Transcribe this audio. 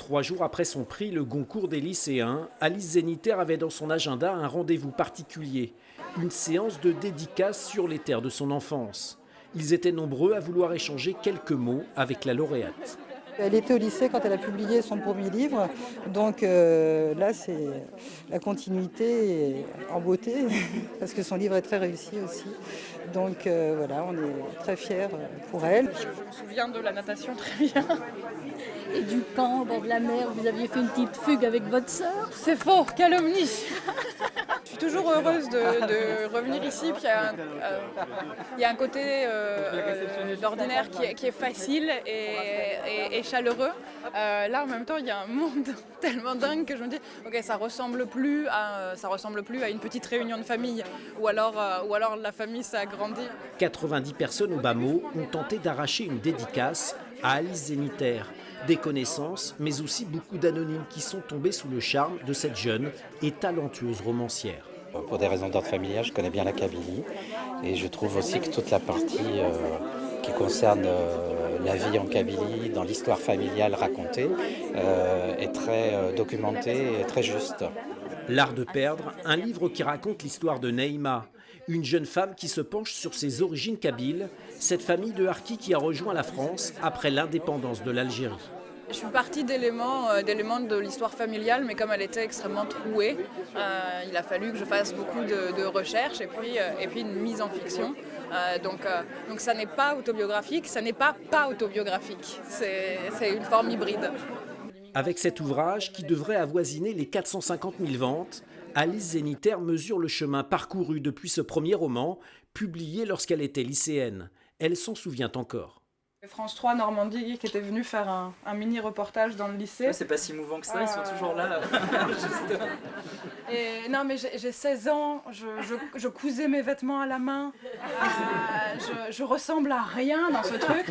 3 jours après son prix, le Goncourt des lycéens, Alice Zeniter avait dans son agenda un rendez-vous particulier, une séance de dédicace sur les terres de son enfance. Ils étaient nombreux à vouloir échanger quelques mots avec la lauréate. Elle était au lycée quand elle a publié son premier livre, donc là c'est la continuité en beauté, parce que son livre est très réussi aussi. Donc voilà, on est très fiers pour elle. Je me souviens de la natation très bien. Et du camp au bord de la mer, vous aviez fait une petite fugue avec votre sœur. C'est faux, calomnie. Je suis toujours heureuse de revenir ici. Puis il y a un côté d'ordinaire qui est facile et chaleureux. Là, en même temps, il y a un monde tellement dingue que je me dis, ok, ça ressemble plus à une petite réunion de famille, ou alors la famille s'agrandit. 90 personnes au bas mot ont tenté d'arracher une dédicace à Alice Zeniter. Des connaissances, mais aussi beaucoup d'anonymes qui sont tombés sous le charme de cette jeune et talentueuse romancière. Pour des raisons d'ordre familial, je connais bien la Kabylie et je trouve aussi que toute la partie qui concerne la vie en Kabylie, dans l'histoire familiale racontée, est très documentée et très juste. L'art de perdre, un livre qui raconte l'histoire de Neïma, une jeune femme qui se penche sur ses origines kabyles, cette famille de harkis qui a rejoint la France après l'indépendance de l'Algérie. Je suis partie d'éléments de l'histoire familiale, mais comme elle était extrêmement trouée, il a fallu que je fasse beaucoup de recherches et puis une mise en fiction. Donc ça n'est pas autobiographique, ça n'est pas autobiographique. C'est une forme hybride. Avec cet ouvrage qui devrait avoisiner les 450 000 ventes, Alice Zeniter mesure le chemin parcouru depuis ce premier roman, publié lorsqu'elle était lycéenne. Elle s'en souvient encore. France 3 Normandie qui était venu faire un mini-reportage dans le lycée. Ouais, c'est pas si mouvant que ça, ils sont toujours là. Et non, mais j'ai 16 ans, je cousais mes vêtements à la main, je ressemble à rien dans ce truc.